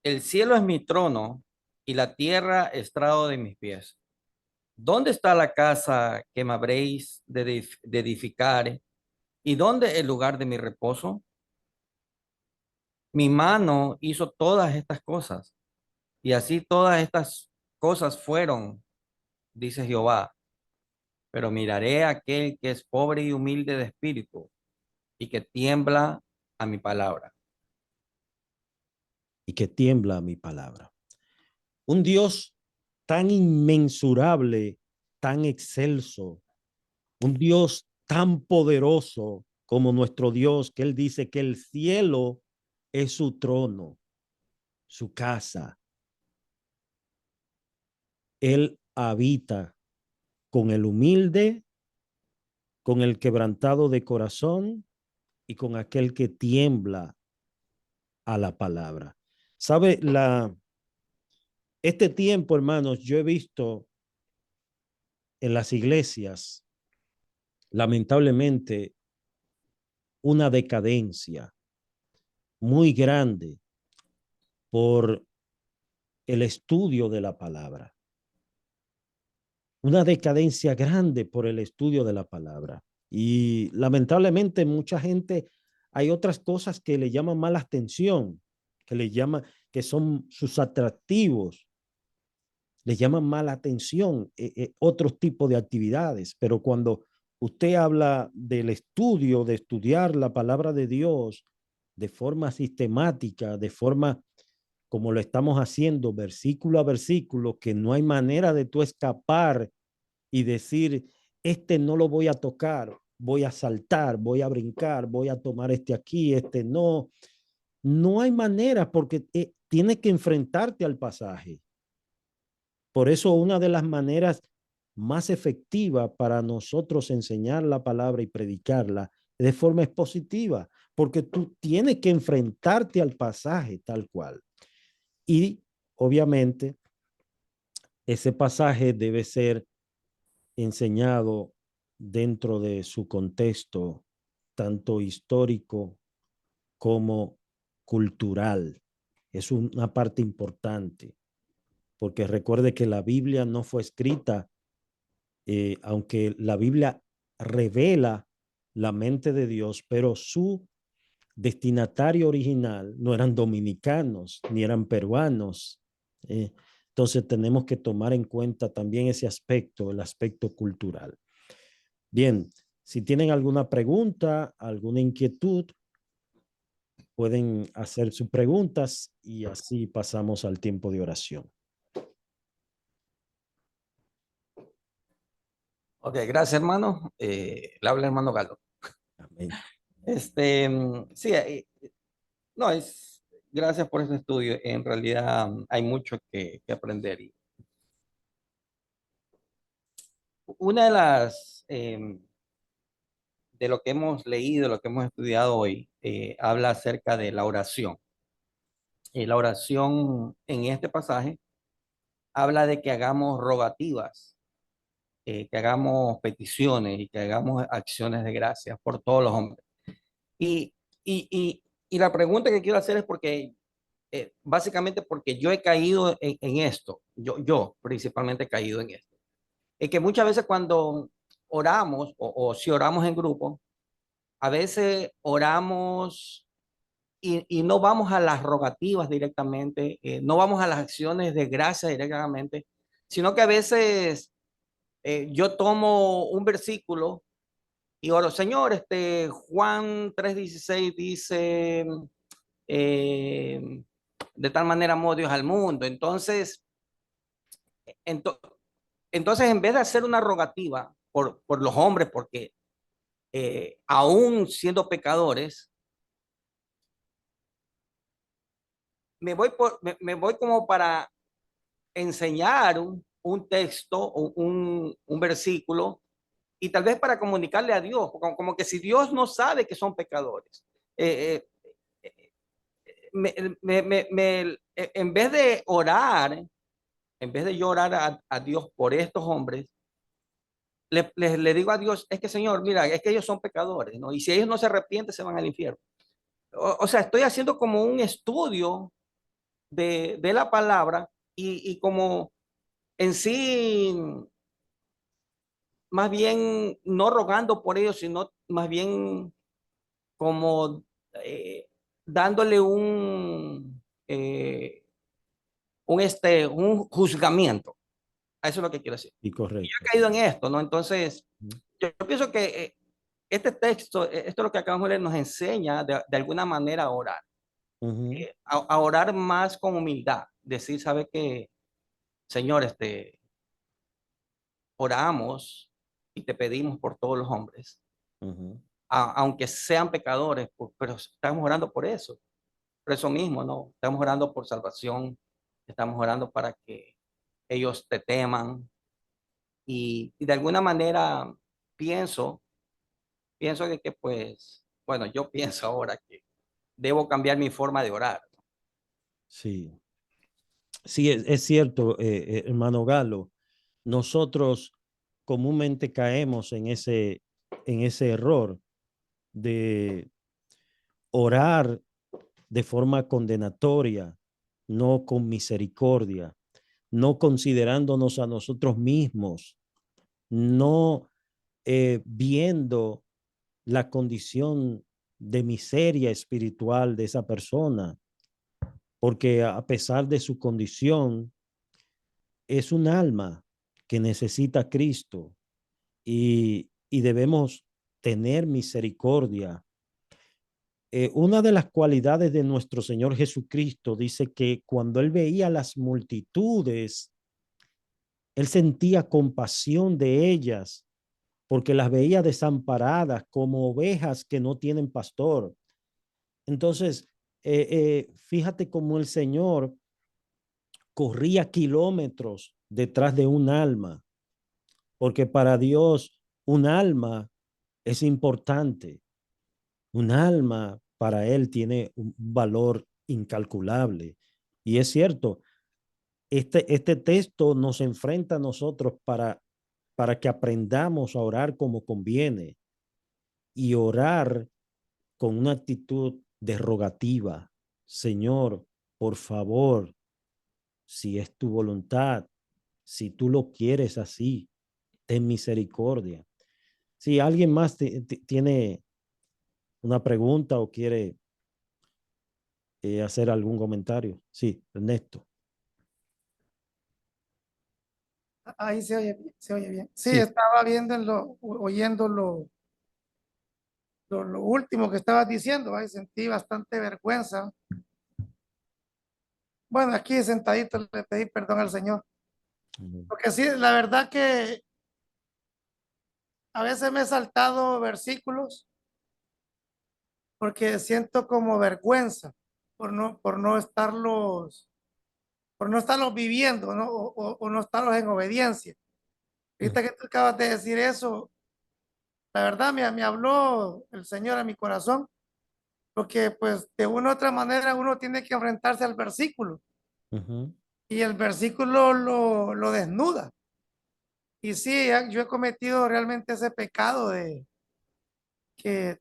el cielo es mi trono y la tierra estrado de mis pies. ¿Dónde está la casa que me habréis de edificar? ¿Y dónde el lugar de mi reposo? Mi mano hizo todas estas cosas, y así todas estas cosas fueron, dice Jehová. Pero miraré a aquel que es pobre y humilde de espíritu, y que tiembla a mi palabra. Y que tiembla a mi palabra. Un Dios tan inmensurable, tan excelso, un Dios tan poderoso como nuestro Dios, que Él dice que el cielo es su trono, su casa. Él habita con el humilde, con el quebrantado de corazón y con aquel que tiembla a la palabra. ¿Sabe? Este tiempo, hermanos, yo he visto en las iglesias, lamentablemente, una decadencia muy grande por el estudio de la palabra. Una decadencia grande por el estudio de la palabra. Y lamentablemente mucha gente, hay otras cosas que le llaman más la atención, que son sus atractivos, le llaman más la atención otros tipos de actividades, pero cuando usted habla del estudio, de estudiar la palabra de Dios de forma sistemática, de forma como lo estamos haciendo, versículo a versículo, que no hay manera de tú escapar y decir, este no lo voy a tocar, voy a saltar, voy a brincar, voy a tomar este aquí, este no. No hay manera porque tienes que enfrentarte al pasaje. Por eso una de las maneras más efectivas para nosotros enseñar la palabra y predicarla de forma expositiva, porque tú tienes que enfrentarte al pasaje tal cual. Y obviamente ese pasaje debe ser enseñado dentro de su contexto, tanto histórico como cultural. Es una parte importante, porque recuerde que la Biblia no fue escrita, aunque la Biblia revela la mente de Dios, pero su destinatario original no eran dominicanos ni eran peruanos. Entonces tenemos que tomar en cuenta también ese aspecto, el aspecto cultural. Bien, si tienen alguna pregunta, alguna inquietud, pueden hacer sus preguntas y así pasamos al tiempo de oración. Ok, gracias, hermano. Le habla el hermano Galo. Amén. Sí, no, gracias por este estudio. En realidad hay mucho que aprender. Y una de las, de lo que hemos leído, lo que hemos estudiado hoy, habla acerca de la oración. La oración en este pasaje habla de que hagamos rogativas, que hagamos peticiones y que hagamos acciones de gracias por todos los hombres. Y, y la pregunta que quiero hacer es porque, básicamente porque yo he caído en esto, yo principalmente he caído en esto. Es que muchas veces cuando oramos o si oramos en grupo, a veces oramos y no vamos a las rogativas directamente, no vamos a las acciones de gracia directamente, sino que a veces yo tomo un versículo y oro, Señor, Juan 3:16 dice, eh, de tal manera amó Dios al mundo. Entonces, ento- entonces en vez de hacer una rogativa por los hombres, porque aún siendo pecadores, me voy como para enseñar un texto o un versículo y tal vez para comunicarle a Dios, como que si Dios no sabe que son pecadores. En vez de orar, en vez de llorar a Dios por estos hombres, le digo a Dios, es que Señor, mira, es que ellos son pecadores, ¿no? Y si ellos no se arrepienten, se van al infierno. O sea, estoy haciendo como un estudio de la palabra y como en sí, más bien no rogando por ellos, sino más bien como dándole un juzgamiento. Eso es lo que quiero decir. Y Y yo correcto. he caído en esto, ¿no? Entonces, yo pienso que este texto, esto es lo que acabamos de leer, nos enseña de alguna manera a orar. A orar más con humildad. Decir, ¿sabe qué? Señor, oramos y te pedimos por todos los hombres, aunque sean pecadores, pero estamos orando por eso mismo, ¿no? Estamos orando por salvación, estamos orando para que ellos te teman y de alguna manera pienso, pienso que pues, bueno, yo pienso ahora que debo cambiar mi forma de orar. Sí. Sí, es cierto, hermano Galo. Nosotros comúnmente caemos en ese error de orar de forma condenatoria, no con misericordia, no considerándonos a nosotros mismos, no viendo la condición de miseria espiritual de esa persona, porque a pesar de su condición, es un alma que necesita a Cristo y debemos tener misericordia. Una de las cualidades de nuestro Señor Jesucristo dice que cuando Él veía las multitudes, Él sentía compasión de ellas porque las veía desamparadas como ovejas que no tienen pastor. Entonces, fíjate cómo el Señor corría kilómetros detrás de un alma, porque para Dios un alma es importante. Un alma para Él tiene un valor incalculable. Y es cierto, este texto nos enfrenta a nosotros para que aprendamos a orar como conviene y orar con una actitud de rogativa. Señor, por favor, si es tu voluntad, si tú lo quieres así, ten misericordia. Si alguien más tiene una pregunta o quiere hacer algún comentario. Sí, Ernesto. Ahí se oye, se oye bien. Sí, Sí. estaba oyendo lo último que estabas diciendo, ahí sentí bastante vergüenza. Bueno, aquí sentadito le pedí perdón al Señor, porque sí, la verdad que a veces me he saltado versículos porque siento como vergüenza por no estarlos viviendo, ¿no? O no estarlos en obediencia. Ahorita que tú acabas de decir eso, la verdad me habló el Señor a mi corazón, porque pues de una u otra manera uno tiene que enfrentarse al versículo y el versículo lo desnuda. Y sí, yo he cometido realmente ese pecado de que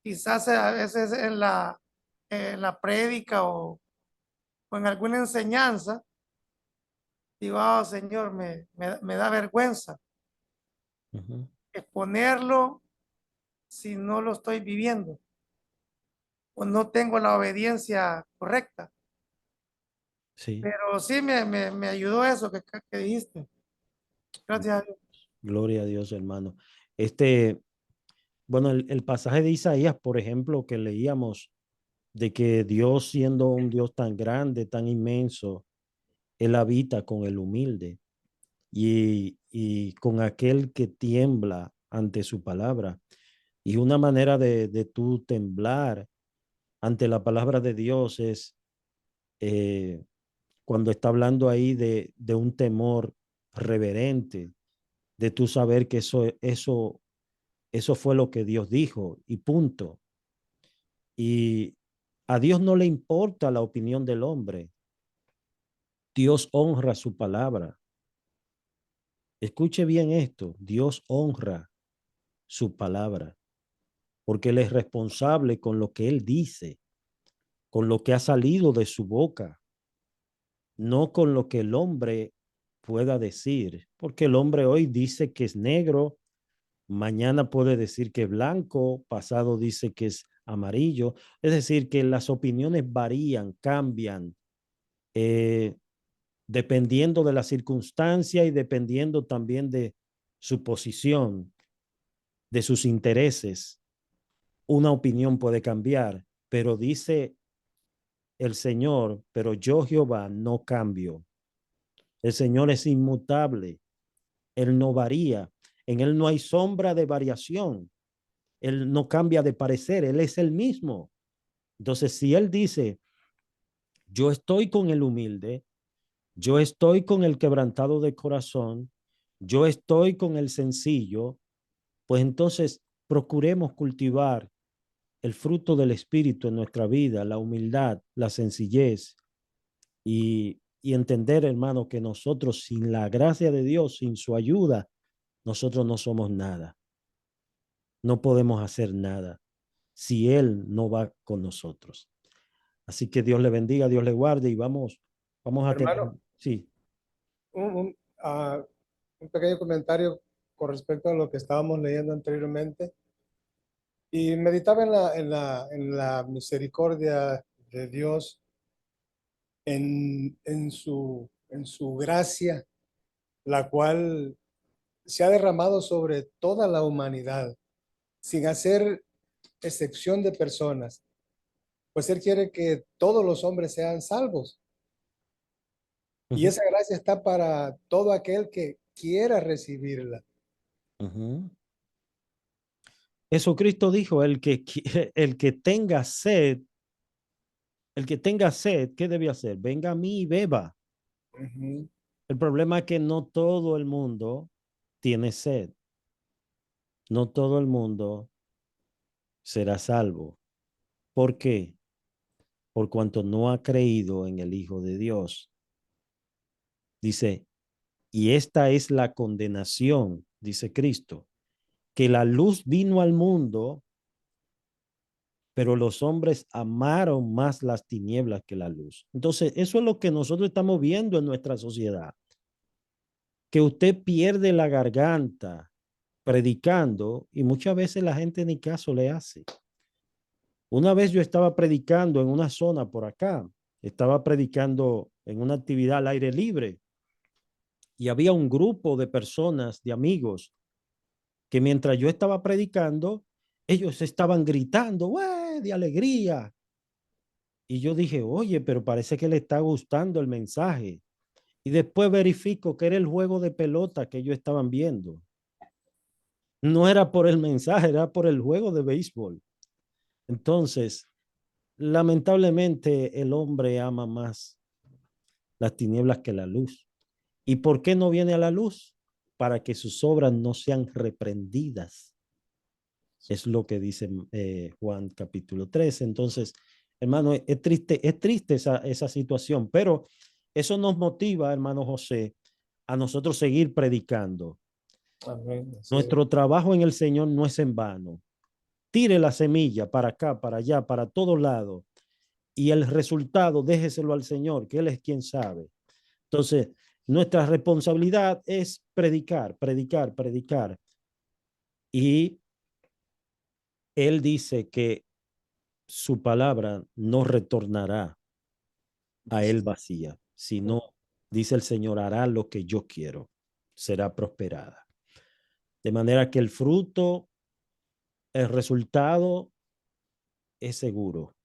quizás a veces en la prédica o en alguna enseñanza, digo, "Ah, Señor, me da vergüenza exponerlo si no lo estoy viviendo o no tengo la obediencia correcta". Sí, Pero sí me ayudó eso que dijiste. Gracias a Dios. gloria a Dios, hermano. Bueno, el pasaje de Isaías, por ejemplo, que leíamos de que Dios, siendo un Dios tan grande, tan inmenso, Él habita con el humilde y con aquel que tiembla ante su palabra. Y una manera de tú temblar ante la palabra de Dios es eh, cuando está hablando ahí de un temor reverente, de tú saber que eso fue lo que Dios dijo y punto. Y a Dios no le importa la opinión del hombre. Dios honra su palabra. Escuche bien esto, Dios honra su palabra, porque Él es responsable con lo que Él dice, con lo que ha salido de su boca, no con lo que el hombre pueda decir, porque el hombre hoy dice que es negro, mañana puede decir que es blanco, pasado dice que es amarillo, es decir, que las opiniones varían, cambian, eh, dependiendo de la circunstancia y dependiendo también de su posición, de sus intereses. Una opinión puede cambiar, pero dice el Señor, pero yo Jehová no cambio. El Señor es inmutable, Él no varía, en Él no hay sombra de variación, Él no cambia de parecer, Él es el mismo. Entonces, si Él dice, yo estoy con el humilde, yo estoy con el quebrantado de corazón, yo estoy con el sencillo, pues entonces procuremos cultivar el fruto del Espíritu en nuestra vida, la humildad, la sencillez, y entender, hermano, que nosotros sin la gracia de Dios, sin su ayuda, nosotros no somos nada. No podemos hacer nada si Él no va con nosotros. Así que Dios le bendiga, Dios le guarde y vamos a tener, Hermano, sí, un, un, ah, un pequeño comentario con respecto a lo que estábamos leyendo anteriormente. Y meditaba en la misericordia de Dios, en su gracia, la cual se ha derramado sobre toda la humanidad, sin hacer excepción de personas. Pues Él quiere que todos los hombres sean salvos. Y esa gracia está para todo aquel que quiera recibirla. Jesucristo dijo, el que tenga sed, ¿qué debe hacer? Venga a mí y beba. Ujú. El problema es que no todo el mundo tiene sed. No todo el mundo será salvo. ¿Por qué? Por cuanto no ha creído en el Hijo de Dios. Dice, y esta es la condenación, dice Cristo, que la luz vino al mundo, pero los hombres amaron más las tinieblas que la luz. Entonces, eso es lo que nosotros estamos viendo en nuestra sociedad, que usted pierde la garganta predicando y muchas veces la gente ni caso le hace. Una vez yo estaba predicando en una zona por acá, estaba predicando en una actividad al aire libre y había un grupo de personas, de amigos, que mientras yo estaba predicando, ellos estaban gritando, ¡güey!, de alegría. Y yo dije, oye, pero parece que le está gustando el mensaje. Y después verifico que era el juego de pelota que ellos estaban viendo. No era por el mensaje, era por el juego de béisbol. Entonces, lamentablemente, el hombre ama más las tinieblas que la luz. ¿Y por qué no viene a la luz? Para que sus obras no sean reprendidas. Es lo que dice Juan capítulo 3. Entonces, hermano, es triste esa situación, pero eso nos motiva, hermano José, a nosotros seguir predicando. Amén. Nuestro trabajo en el Señor no es en vano. Tire la semilla para acá, para allá, para todos lados. Y el resultado, déjeselo al Señor, que Él es quien sabe. Entonces, nuestra responsabilidad es predicar, predicar, predicar. Y Él dice que su palabra no retornará a Él vacía, sino, dice el Señor, hará lo que yo quiero, será prosperada. De manera que el fruto, el resultado es seguro.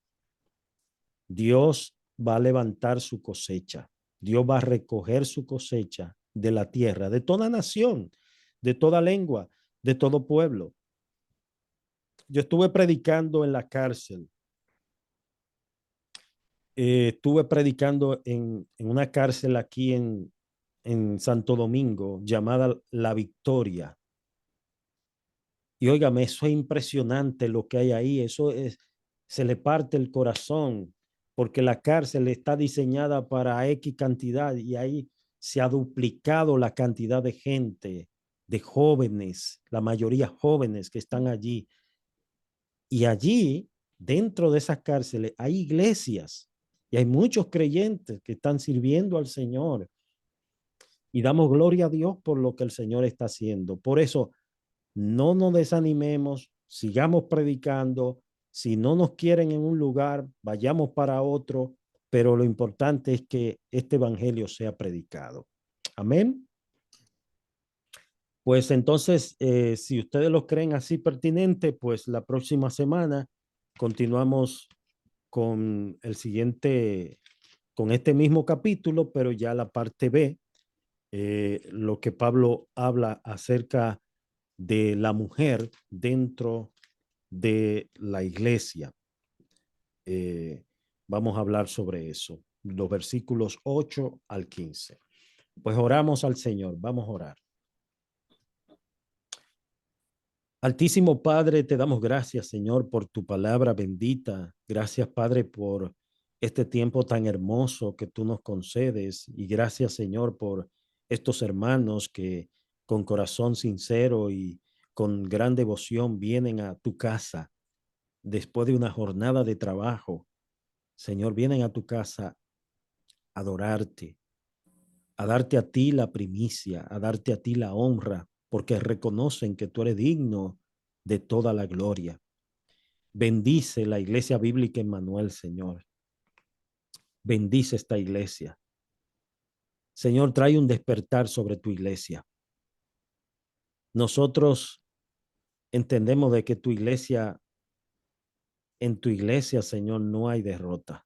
Dios va a levantar su cosecha. Dios va a recoger su cosecha de la tierra, de toda nación, de toda lengua, de todo pueblo. Yo estuve predicando en la cárcel. Estuve predicando en una cárcel aquí en Santo Domingo llamada La Victoria. Y óigame, eso es impresionante lo que hay ahí. Se le parte el corazón porque la cárcel está diseñada para X cantidad y ahí se ha duplicado la cantidad de gente, de jóvenes, la mayoría jóvenes que están allí. Y allí, dentro de esas cárceles, hay iglesias y hay muchos creyentes que están sirviendo al Señor. Y damos gloria a Dios por lo que el Señor está haciendo. Por eso, no nos desanimemos, sigamos predicando. Si no nos quieren en un lugar, vayamos para otro, pero lo importante es que este evangelio sea predicado. Amén. Pues entonces, si ustedes lo creen así pertinente, pues la próxima semana continuamos con el siguiente, con este mismo capítulo, pero ya la parte B, lo que Pablo habla acerca de la mujer dentro de la iglesia. Vamos a hablar sobre eso, los versículos 8 al 15. Pues oramos al Señor, vamos a orar. Altísimo Padre, te damos gracias, Señor, por tu palabra bendita. Gracias, Padre, por este tiempo tan hermoso que tú nos concedes. Y gracias, Señor, por estos hermanos que con corazón sincero y con gran devoción vienen a tu casa después de una jornada de trabajo. Señor, vienen a tu casa a adorarte, a darte a ti la primicia, a darte a ti la honra, porque reconocen que tú eres digno de toda la gloria. Bendice la iglesia bíblica Emmanuel, Señor. Bendice esta iglesia. Señor, trae un despertar sobre tu iglesia. Nosotros entendemos de que en tu iglesia, Señor, no hay derrota,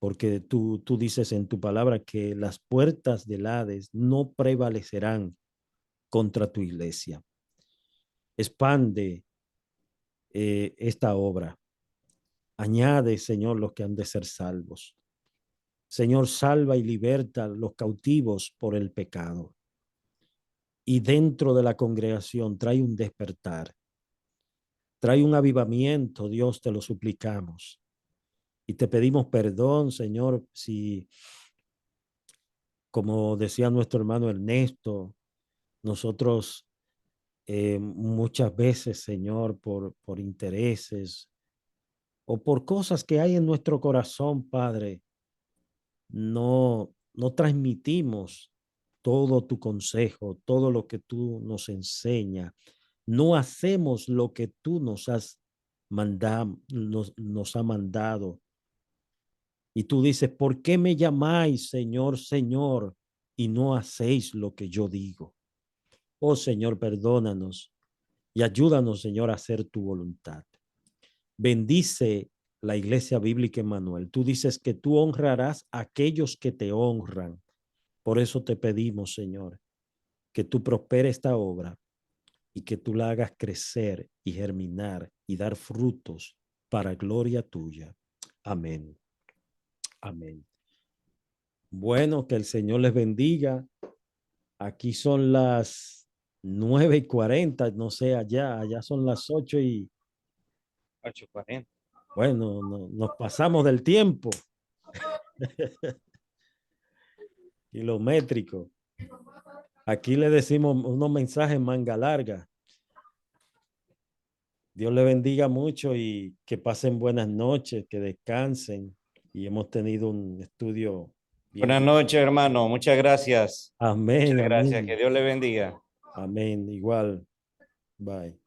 porque tú dices en tu palabra que las puertas del Hades no prevalecerán contra tu iglesia. Expande esta obra. Añade, Señor, los que han de ser salvos. Señor, salva y liberta a los cautivos por el pecado. Y dentro de la congregación trae un despertar. Trae un avivamiento, Dios, te lo suplicamos. Y te pedimos perdón, Señor, si, como decía nuestro hermano Ernesto, nosotros muchas veces, Señor, por intereses o por cosas que hay en nuestro corazón, Padre, no transmitimos todo tu consejo, todo lo que tú nos enseñas. No hacemos lo que tú nos has nos ha mandado. Y tú dices, ¿por qué me llamáis Señor, Señor, y no hacéis lo que yo digo? Oh Señor, perdónanos y ayúdanos, Señor, a hacer tu voluntad. Bendice la iglesia bíblica Emmanuel. Tú dices que tú honrarás a aquellos que te honran. Por eso te pedimos, Señor, que tú prosperes esta obra y que tú la hagas crecer y germinar y dar frutos para gloria tuya. Amén. Amén. Bueno, que el Señor les bendiga. Aquí son las 9:40, no sé, allá son las 8:40. Bueno, nos pasamos del tiempo kilométrico. Aquí le decimos unos mensajes manga larga. Dios le bendiga mucho y que pasen buenas noches, que descansen. Y hemos tenido un estudio bien. Buenas noches, hermano. Muchas gracias. Amén, Muchas gracias. amén. Que Dios le bendiga. Amén, igual. Bye.